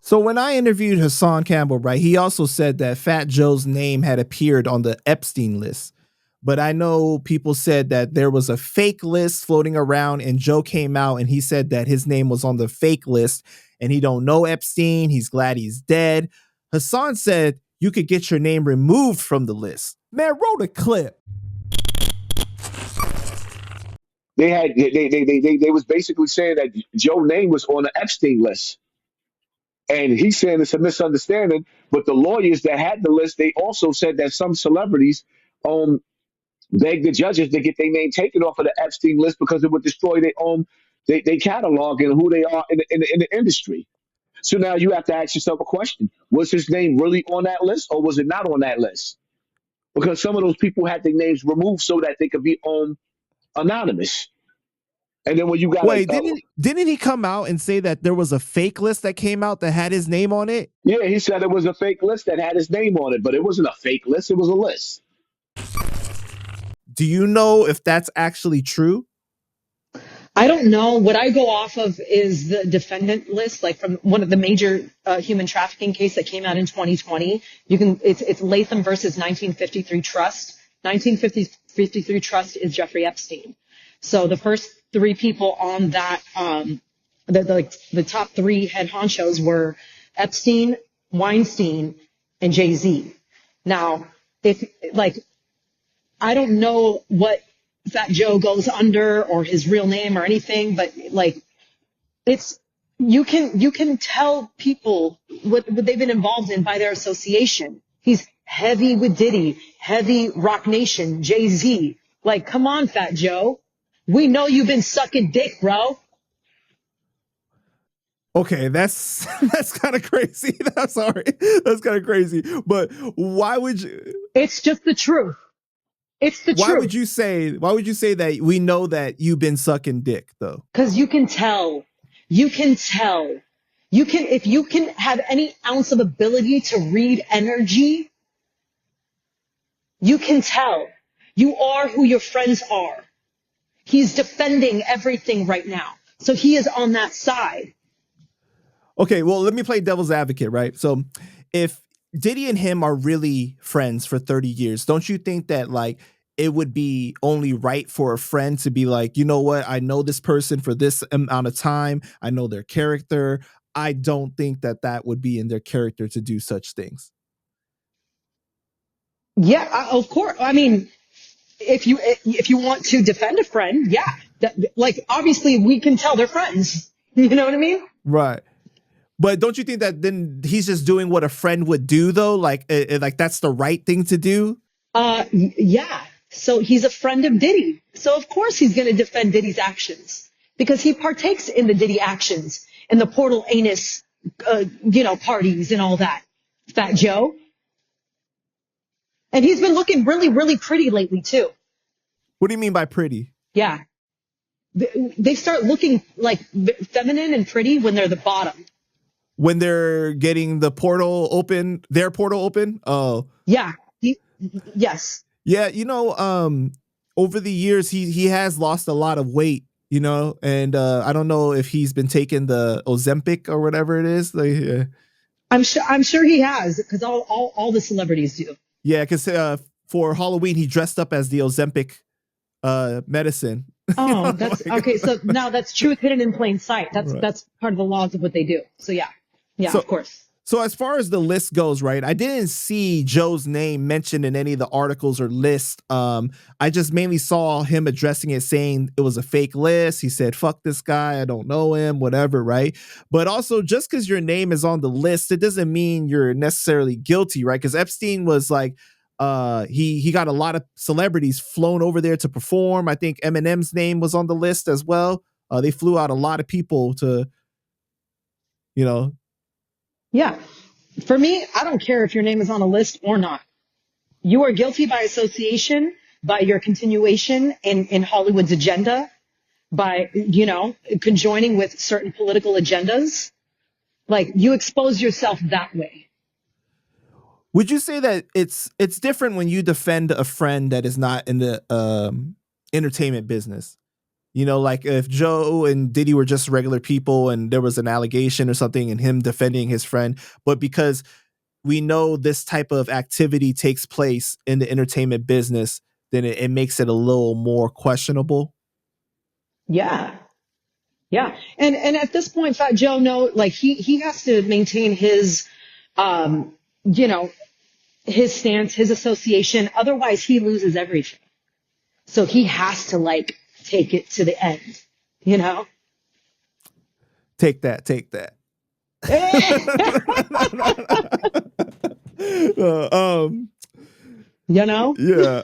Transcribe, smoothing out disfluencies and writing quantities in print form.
So when I interviewed Hassan Campbell, right, he also said that Fat Joe's name had appeared on the Epstein list. But I know people said that there was a fake list floating around and Joe came out and he said that his name was on the fake list and he don't know Epstein. He's glad he's dead. Hassan said you could get your name removed from the list. Man, roll the clip. They was basically saying that Joe's name was on the Epstein list. And he's saying it's a misunderstanding, but the lawyers that had the list, they also said that some celebrities begged the judges to get their name taken off of the Epstein list because it would destroy their catalog and who they are in the industry. So now you have to ask yourself a question. Was his name really on that list or was it not on that list? Because some of those people had their names removed so that they could be anonymous. And then when you got Wait, didn't he come out and say that there was a fake list that came out that had his name on it? Yeah, he said it was a fake list that had his name on it, but it wasn't a fake list. It was a list. Do you know if that's actually true? I don't know. What I go off of is the defendant list, like from one of the major human trafficking case that came out in 2020. It's Latham versus 1953 Trust. 1953 Trust is Jeffrey Epstein. So the first three people on that, the top three head honchos were Epstein, Weinstein, and Jay-Z. Now, I don't know what Fat Joe goes under or his real name or anything, but you can tell people what they've been involved in by their association. He's heavy with Diddy, heavy Rock Nation, Jay-Z. Like, come on, Fat Joe. We know you've been sucking dick, bro. Okay, that's kind of crazy. I'm sorry. That's kind of crazy. But why would you? It's just the truth. It's the truth. Why would you say that we know that you've been sucking dick though? Because you can tell. You can tell. If you can have any ounce of ability to read energy, you can tell. You are who your friends are. He's defending everything right now. So he is on that side. Okay, well, let me play devil's advocate, right? So if Diddy and him are really friends for 30 years, don't you think that like it would be only right for a friend to be like, you know what? I know this person for this amount of time. I know their character. I don't think that would be in their character to do such things. Yeah, of course. I mean, if you want to defend a friend, yeah. Obviously we can tell they're friends. You know what I mean? Right. But don't you think that then he's just doing what a friend would do though? Like that's the right thing to do? Yeah. So he's a friend of Diddy. So of course he's going to defend Diddy's actions because he partakes in the Diddy actions and the portal anus, parties and all that. Fat Joe. And he's been looking really, really pretty lately too. What do you mean by pretty? Yeah. They start looking like feminine and pretty when they're the bottom. When they're getting their portal open? Oh. Yeah. Yes. Yeah, over the years he has lost a lot of weight, and I don't know if he's been taking the Ozempic or whatever it is. I'm sure he has, because all the celebrities do. Yeah, because for Halloween he dressed up as the Ozempic medicine. Oh, that's okay. So now that's truth hidden in plain sight. That's part of the laws of what they do. So yeah, of course. So as far as the list goes, right, I didn't see Joe's name mentioned in any of the articles or lists. I just mainly saw him addressing it, saying it was a fake list. He said, fuck this guy, I don't know him, whatever, right? But also, just because your name is on the list, it doesn't mean you're necessarily guilty, right? Because Epstein was like, he got a lot of celebrities flown over there to perform. I think Eminem's name was on the list as well. They flew out a lot of people to, Yeah. For me, I don't care if your name is on a list or not. You are guilty by association, by your continuation in Hollywood's agenda, by, conjoining with certain political agendas. Like, you expose yourself that way. Would you say that it's different when you defend a friend that is not in the entertainment business? Like if Joe and Diddy were just regular people and there was an allegation or something and him defending his friend, but because we know this type of activity takes place in the entertainment business, then it makes it a little more questionable. Yeah. Yeah. And at this point, Fat Joe, no, like he has to maintain his, you know, his stance, his association. Otherwise he loses everything. So he has to like take it to the end, you know? Take that. You know? Yeah.